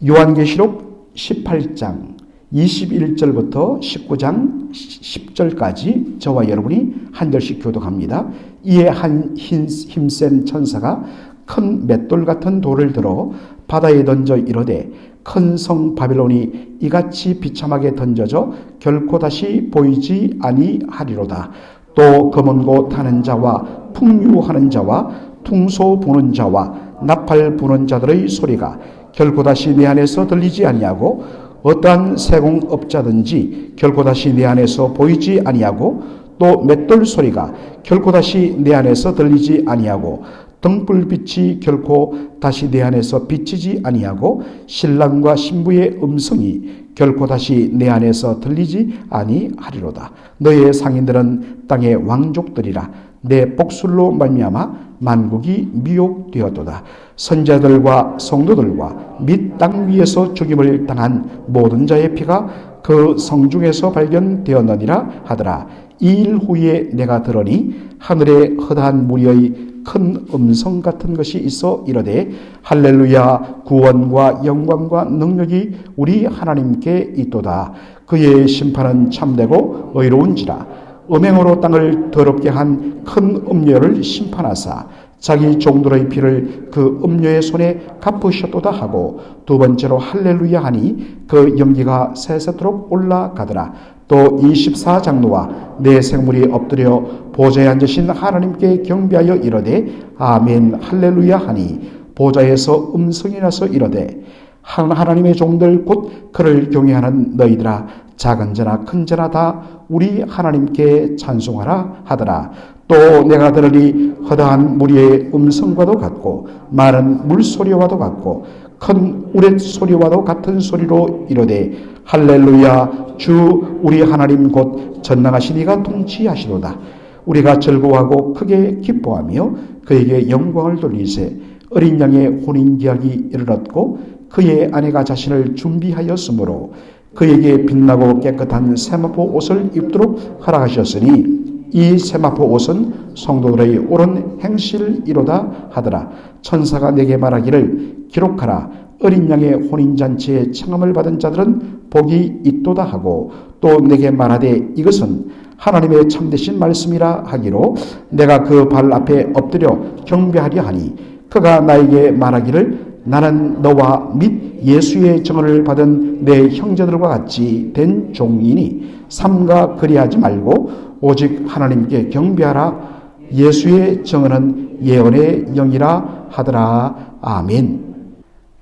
요한계시록 18장 21절부터 19장 10절까지 저와 여러분이 한 절씩 교독합니다. 이에 한 힘센 천사가 큰 맷돌 같은 돌을 들어 바다에 던져 이르되 큰 성 바벨론이 이같이 비참하게 던져져 결코 다시 보이지 아니하리로다. 또 검은 고 타는 자와 풍류하는 자와 퉁소 부는 자와 나팔 부는 자들의 소리가 결코 다시 내 안에서 들리지 아니하고 어떠한 세공업자든지 결코 다시 내 안에서 보이지 아니하고 또 맷돌 소리가 결코 다시 내 안에서 들리지 아니하고 등불빛이 결코 다시 내 안에서 비치지 아니하고 신랑과 신부의 음성이 결코 다시 내 안에서 들리지 아니하리로다. 너의 상인들은 땅의 왕족들이라. 내 복술로 말미암아 만국이 미혹되었도다. 선자들과 성도들과 및 땅 위에서 죽임을 당한 모든 자의 피가 그 성중에서 발견되었느니라 하더라. 이 일 후에 내가 들으니 하늘에 허다한 무리의 큰 음성 같은 것이 있어 이르되 할렐루야, 구원과 영광과 능력이 우리 하나님께 있도다. 그의 심판은 참되고 의로운지라. 음행으로 땅을 더럽게 한 큰 음녀를 심판하사 자기 종들의 피를 그 음녀의 손에 갚으셨도다 하고 두 번째로 할렐루야 하니 그 연기가 세세토록 올라가더라. 또 24장로와 네 생물이 엎드려 보좌에 앉으신 하나님께 경배하여 이르되 아멘 할렐루야 하니 보좌에서 음성이 나서 이르되 하나님의 종들 곧 그를 경외하는 너희들아, 작은 자나 큰 자나 다 우리 하나님께 찬송하라 하더라. 또 내가 들으니 허다한 무리의 음성과도 같고 많은 물소리와도 같고 큰 우렛소리와도 같은 소리로 이르되 할렐루야, 주 우리 하나님 곧 전능하신 이가 통치하시도다. 우리가 즐거워하고 크게 기뻐하며 그에게 영광을 돌리세. 어린 양의 혼인기약이 이르렀고 그의 아내가 자신을 준비하였으므로 그에게 빛나고 깨끗한 세마포 옷을 입도록 허락하셨으니 이 세마포 옷은 성도들의 옳은 행실이로다 하더라. 천사가 내게 말하기를 기록하라. 어린 양의 혼인잔치에 청함을 받은 자들은 복이 있도다 하고 또 내게 말하되 이것은 하나님의 참되신 말씀이라 하기로 내가 그 발 앞에 엎드려 경배하려 하니 그가 나에게 말하기를 나는 너와 및 예수의 증언을 받은 내 형제들과 같이 된 종이니 삼가 그리하지 말고 오직 하나님께 경배하라. 예수의 증언은 예언의 영이라 하더라. 아멘.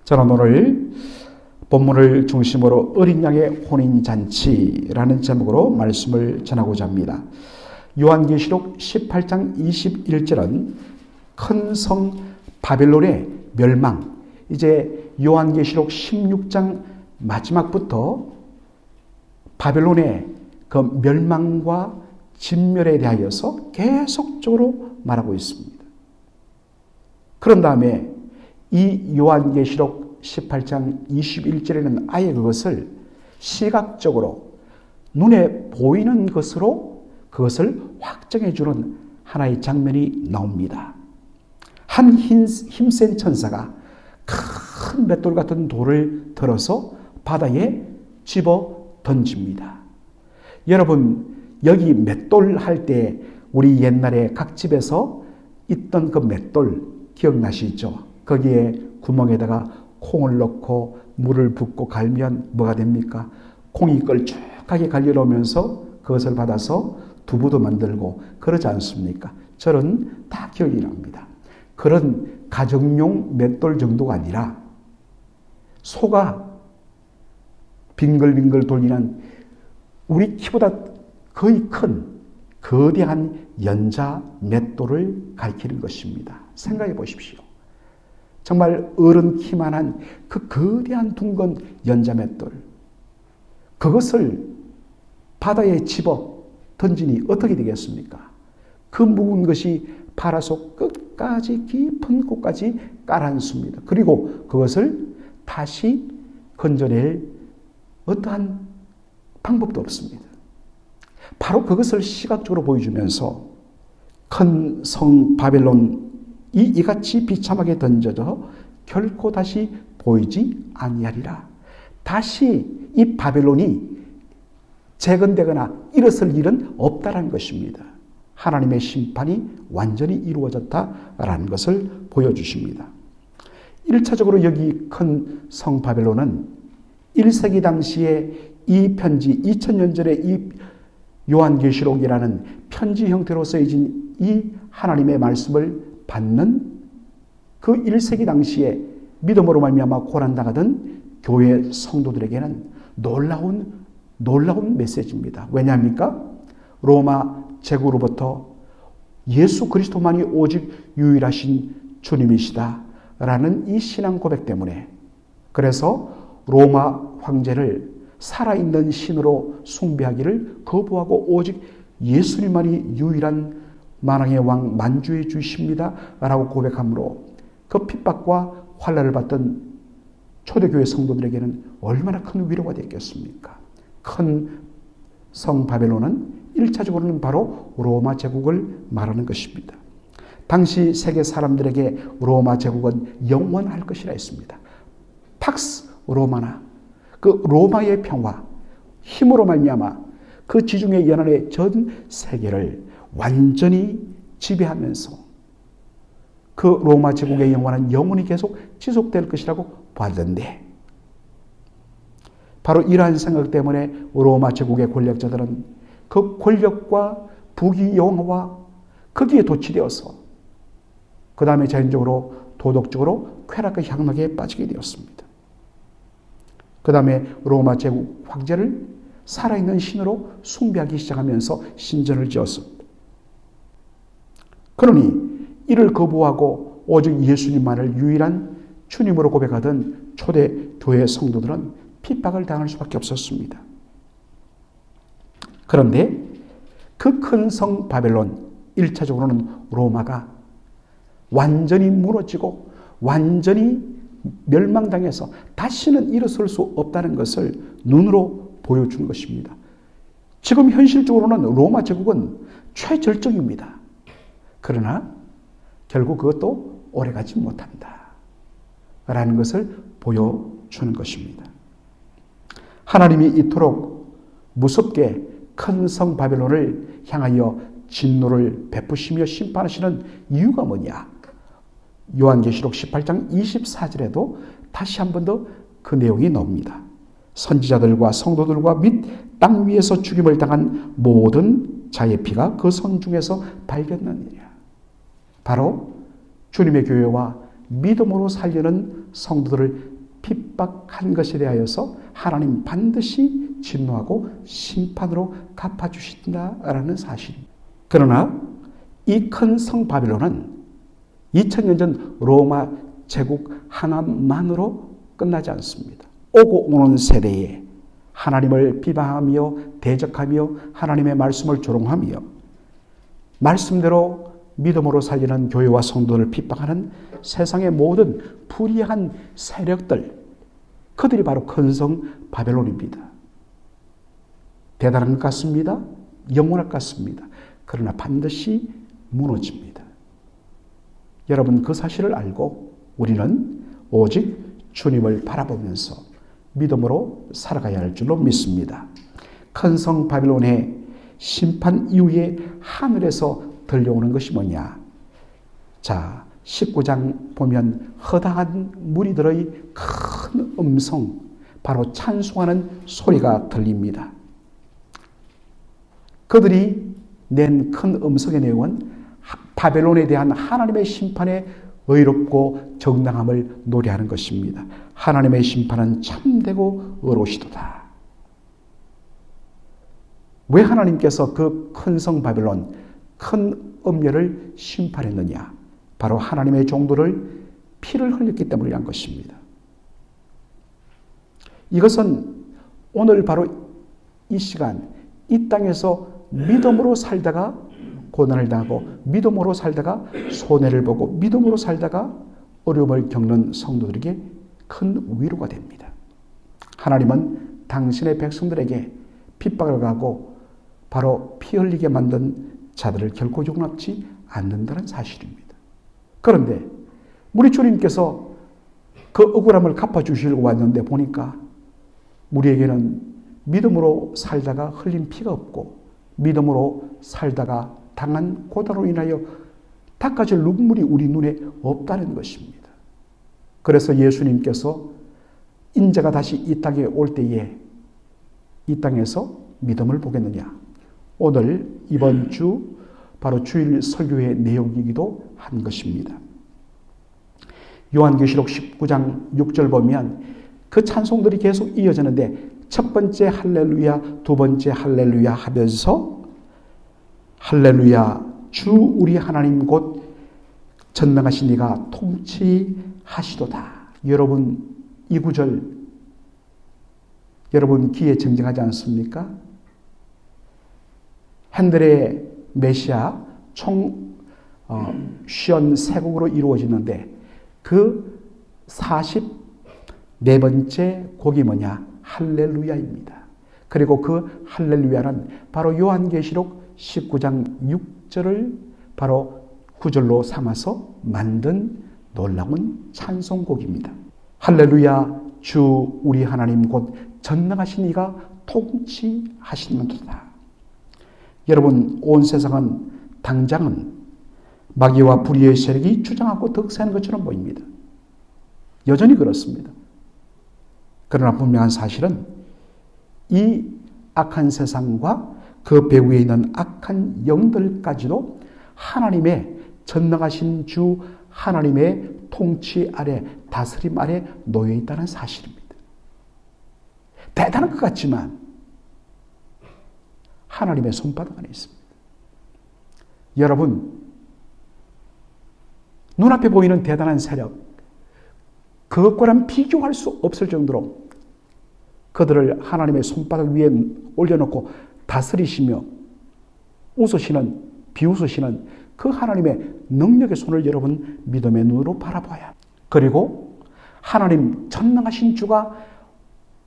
저는 오늘 본문을 중심으로 어린 양의 혼인잔치라는 제목으로 말씀을 전하고자 합니다. 요한계시록 18장 21절은 큰 성 바벨론의 멸망, 이제 요한계시록 16장 마지막부터 바벨론의 그 멸망과 진멸에 대하여서 계속적으로 말하고 있습니다. 그런 다음에 이 요한계시록 18장 21절에는 아예 그것을 시각적으로 눈에 보이는 것으로 그것을 확정해 주는 하나의 장면이 나옵니다. 한 힘센 천사가 큰 맷돌 같은 돌을 들어서 바다에 집어 던집니다. 여러분, 여기 맷돌 할 때 우리 옛날에 각 집에서 있던 그 맷돌 기억나시죠? 거기에 구멍에다가 콩을 넣고 물을 붓고 갈면 뭐가 됩니까? 콩이 걸쭉하게 갈려오면서 그것을 받아서 두부도 만들고 그러지 않습니까? 저는 다 기억이 납니다. 그런 가정용 맷돌 정도가 아니라 소가 빙글빙글 돌리는 우리 키보다 거의 큰 거대한 연자 맷돌을 가리키는 것입니다. 생각해 보십시오. 정말 어른 키만한 그 거대한 둥근 연자 맷돌, 그것을 바다에 집어 던지니 어떻게 되겠습니까? 그 묵은 것이 바다속 끝까지 깊은 곳까지 깔아앉습니다. 그리고 그것을 다시 건져낼 어떠한 방법도 없습니다. 바로 그것을 시각적으로 보여주면서 큰 성 바벨론이 이같이 비참하게 던져져 결코 다시 보이지 아니하리라. 다시 이 바벨론이 재건되거나 일어설 일은 없다라는 것입니다. 하나님의 심판이 완전히 이루어졌다라는 것을 보여주십니다. 1차적으로 여기 큰 성 바벨론은 1세기 당시에 이 편지, 2000년 전에 이 요한계시록이라는 편지 형태로 쓰여진 이 하나님의 말씀을 받는 그 1세기 당시에 믿음으로 말미암아 고난당하던 교회 성도들에게는 놀라운 메시지입니다. 왜냐합니까? 로마 제국으로부터 예수 그리스도만이 오직 유일하신 주님이시다라는 이 신앙 고백 때문에, 그래서 로마 황제를 살아있는 신으로 숭배하기를 거부하고 오직 예수님만이 유일한 만왕의 왕 만주의 주이십니다 라고 고백함으로 그 핍박과 환난을 받던 초대교회 성도들에게는 얼마나 큰 위로가 되겠습니까? 큰 성 바벨론은 1차적으로는 바로 로마 제국을 말하는 것입니다. 당시 세계 사람들에게 로마 제국은 영원할 것이라 했습니다. 팍스 로마나, 그 로마의 평화, 힘으로 말미암아 그 지중해 연안의 전 세계를 완전히 지배하면서 그 로마 제국의 영원한 영원히 계속 지속될 것이라고 봤는데, 바로 이러한 생각 때문에 로마 제국의 권력자들은 그 권력과 부귀영화와 거기에 도취되어서 그 다음에 자연적으로 도덕적으로 쾌락과 향락에 빠지게 되었습니다. 그 다음에 로마 제국 황제를 살아있는 신으로 숭배하기 시작하면서 신전을 지었습니다. 그러니 이를 거부하고 오직 예수님만을 유일한 주님으로 고백하던 초대 교회 성도들은 핍박을 당할 수밖에 없었습니다. 그런데 그 큰 성 바벨론, 1차적으로는 로마가 완전히 무너지고 완전히 멸망당해서 다시는 일어설 수 없다는 것을 눈으로 보여준 것입니다. 지금 현실적으로는 로마 제국은 최절정입니다. 그러나 결국 그것도 오래가지 못한다 라는 것을 보여주는 것입니다. 하나님이 이토록 무섭게 큰 성 바벨론을 향하여 진노를 베푸시며 심판하시는 이유가 뭐냐? 요한계시록 18장 24절에도 다시 한 번 더 그 내용이 나옵니다. 선지자들과 성도들과 및 땅 위에서 죽임을 당한 모든 자의 피가 그 성 중에서 발견나느니라. 바로 주님의 교회와 믿음으로 살려는 성도들을 핍박한 것에 대하여서 하나님 반드시 진노하고 심판으로 갚아주신다라는 사실입니다. 그러나 이 큰 성 바벨론은 2000년 전 로마 제국 하나만으로 끝나지 않습니다. 오고 오는 세대에 하나님을 비방하며 대적하며 하나님의 말씀을 조롱하며 말씀대로 믿음으로 살리는 교회와 성도를 핍박하는 세상의 모든 불의한 세력들, 그들이 바로 큰 성 바벨론입니다. 대단한 것 같습니다. 영원할 것 같습니다. 그러나 반드시 무너집니다. 여러분, 그 사실을 알고 우리는 오직 주님을 바라보면서 믿음으로 살아가야 할 줄로 믿습니다. 큰 성 바벨론의 심판 이후에 하늘에서 들려오는 것이 뭐냐? 자, 19장 보면 허다한 무리들의 큰 음성, 바로 찬송하는 소리가 들립니다. 그들이 낸 큰 음성의 내용은 바벨론에 대한 하나님의 심판의 의롭고 정당함을 노래하는 것입니다. 하나님의 심판은 참되고 의로우시도다. 왜 하나님께서 그 큰 성 바벨론, 큰 음녀를 심판했느냐? 바로 하나님의 종들을 피를 흘렸기 때문에 한 것입니다. 이것은 오늘 바로 이 시간, 이 땅에서 믿음으로 살다가 고난을 당하고 믿음으로 살다가 손해를 보고 믿음으로 살다가 어려움을 겪는 성도들에게 큰 위로가 됩니다. 하나님은 당신의 백성들에게 핍박을 가하고 바로 피 흘리게 만든 자들을 결코 용납지 않는다는 사실입니다. 그런데 우리 주님께서 그 억울함을 갚아주시려고 왔는데 보니까 우리에게는 믿음으로 살다가 흘린 피가 없고 믿음으로 살다가 당한 고난으로 인하여 닦아질 눈물이 우리 눈에 없다는 것입니다. 그래서 예수님께서 인자가 다시 이 땅에 올 때에 이 땅에서 믿음을 보겠느냐. 오늘 이번 주 바로 주일 설교의 내용이기도 한 것입니다. 요한계시록 19장 6절 보면 그 찬송들이 계속 이어지는데 첫 번째 할렐루야, 두 번째 할렐루야 하면서 할렐루야 주 우리 하나님 곧 전능하신 이가 통치하시도다. 여러분 이 구절 여러분 귀에 정정하지 않습니까? 핸델의 메시아 총 53곡으로 이루어지는데 그 44번째 곡이 뭐냐? 할렐루야입니다. 그리고 그 할렐루야는 바로 요한계시록 19장 6절을 바로 구절로 삼아서 만든 놀라운 찬송곡입니다. 할렐루야 주 우리 하나님 곧 전능하신 이가 통치하시는도다. 여러분 온 세상은 당장은 마귀와 불의의 세력이 주장하고 득세하는 것처럼 보입니다. 여전히 그렇습니다. 그러나 분명한 사실은 이 악한 세상과 그 배후에 있는 악한 영들까지도 하나님의 전능하신 주 하나님의 통치 아래 다스림 아래 놓여 있다는 사실입니다. 대단한 것 같지만 하나님의 손바닥 안에 있습니다. 여러분 눈앞에 보이는 대단한 세력 그것과는 비교할 수 없을 정도로 그들을 하나님의 손바닥 위에 올려놓고 다스리시며 웃으시는 비웃으시는 그 하나님의 능력의 손을 여러분 믿음의 눈으로 바라봐야 그리고 하나님 전능하신 주가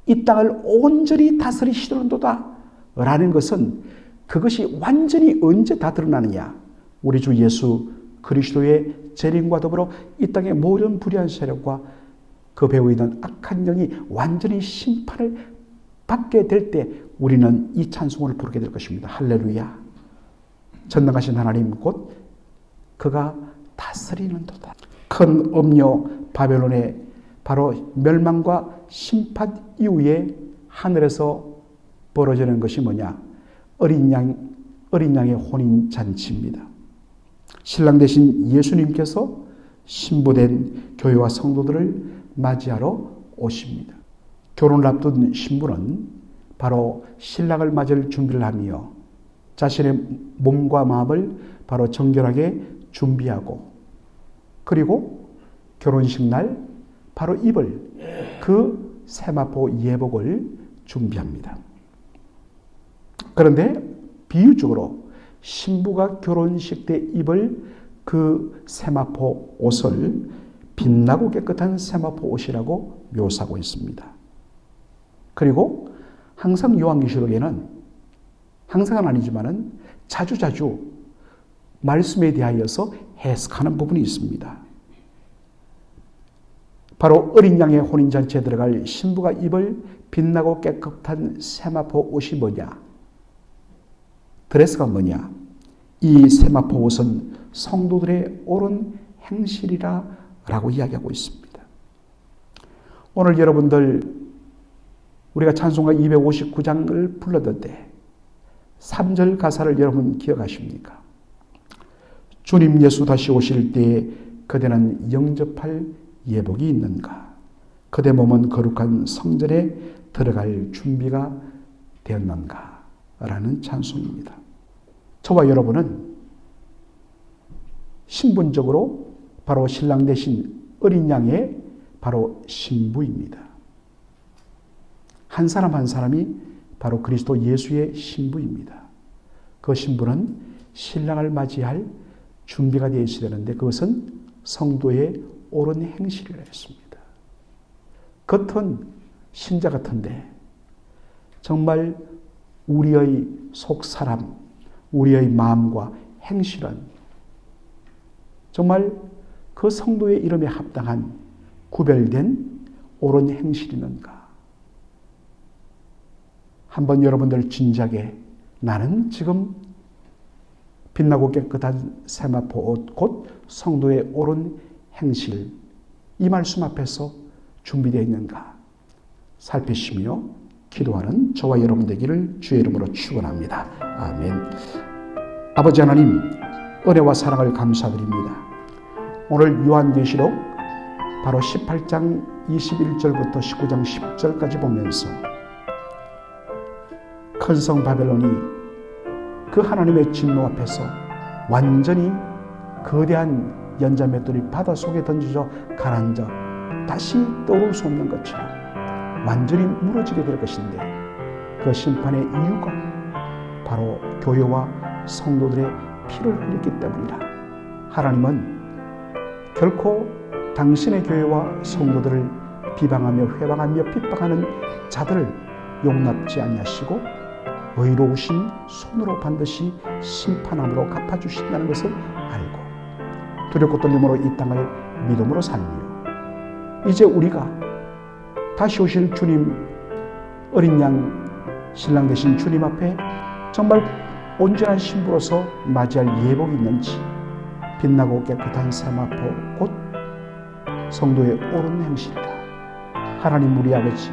이 땅을 온전히 다스리시는도다 라는 것은 그것이 완전히 언제 다 드러나느냐. 우리 주 예수 그리스도의 재림과 더불어 이 땅의 모든 불의한 세력과 그 배후에 있는 악한 영이 완전히 심판을 받게 될 때 우리는 이 찬송을 부르게 될 것입니다. 할렐루야. 전능하신 하나님 곧 그가 다스리는도다. 큰 음녀 바벨론의 바로 멸망과 심판 이후에 하늘에서 벌어지는 것이 뭐냐? 어린 양의 혼인 잔치입니다. 신랑 되신 예수님께서 신부된 교회와 성도들을 맞이하러 오십니다. 결혼을 앞둔 신부는 바로 신랑을 맞을 준비를 하며 자신의 몸과 마음을 바로 정결하게 준비하고 그리고 결혼식 날 바로 입을 그 세마포 예복을 준비합니다. 그런데 비유적으로 신부가 결혼식 때 입을 그 세마포 옷을 빛나고 깨끗한 세마포 옷이라고 묘사하고 있습니다. 그리고 항상 요한계시록에는 항상은 아니지만은 자주자주 말씀에 대하여서 해석하는 부분이 있습니다. 바로 어린 양의 혼인잔치에 들어갈 신부가 입을 빛나고 깨끗한 세마포 옷이 뭐냐? 드레스가 뭐냐? 이 세마포 옷은 성도들의 옳은 행실이라 라고 이야기하고 있습니다. 오늘 여러분들 우리가 찬송가 259장을 불렀는데 3절 가사를 여러분 기억하십니까? 주님 예수 다시 오실 때에 그대는 영접할 예복이 있는가? 그대 몸은 거룩한 성전에 들어갈 준비가 되었는가? 라는 찬송입니다. 저와 여러분은 신분적으로 바로 신랑 대신 어린 양의 바로 신부입니다. 한 사람 한 사람이 바로 그리스도 예수의 신부입니다. 그 신부는 신랑을 맞이할 준비가 되어 있어야 되는데 그것은 성도의 옳은 행실이라 했습니다. 겉은 신자 같은데 정말 우리의 속사람, 우리의 마음과 행실은 정말 그 성도의 이름에 합당한 구별된 옳은 행실이 있는가? 한번 여러분들 진지하게 나는 지금 빛나고 깨끗한 세마포 옷, 곧 성도의 옳은 행실, 이 말씀 앞에서 준비되어 있는가 살피시며 기도하는 저와 여러분 되기를 주의 이름으로 축원합니다. 아멘. 아버지 하나님, 은혜와 사랑을 감사드립니다. 오늘 요한계시록 바로 18장 21절부터 19장 10절까지 보면서 큰 성 바벨론이 그 하나님의 진노 앞에서 완전히 거대한 연자맷돌이 바다 속에 던져져 가라앉아 다시 떠오를 수 없는 것처럼 완전히 무너지게 될 것인데, 그 심판의 이유가 바로 교회와 성도들의 피를 흘렸기 때문이라. 하나님은 결코 당신의 교회와 성도들을 비방하며 회방하며 핍박하는 자들을 용납지 아니하시고 의로우신 손으로 반드시 심판함으로 갚아주신다는 것을 알고 두렵고 떨림으로 이 땅을 믿음으로 살며, 이제 우리가 다시 오실 주님, 어린 양 신랑 되신 주님 앞에 정말 온전한 신부로서 맞이할 예복이 있는지, 빛나고 깨끗한 세마포 곧 성도의 옳은 행실이다. 하나님 우리 아버지,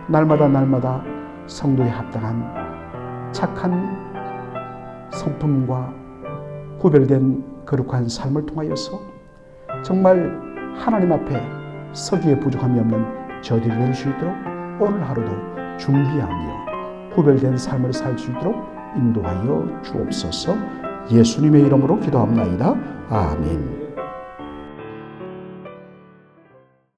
날마다 성도에 합당한 착한 성품과 구별된 거룩한 삶을 통하여서 정말 하나님 앞에 서기에 부족함이 없는 저들이 될 수 있도록 오늘 하루도 준비하며 구별된 삶을 살 수 있도록 인도하여 주옵소서. 예수님의 이름으로 기도합나이다. 아멘.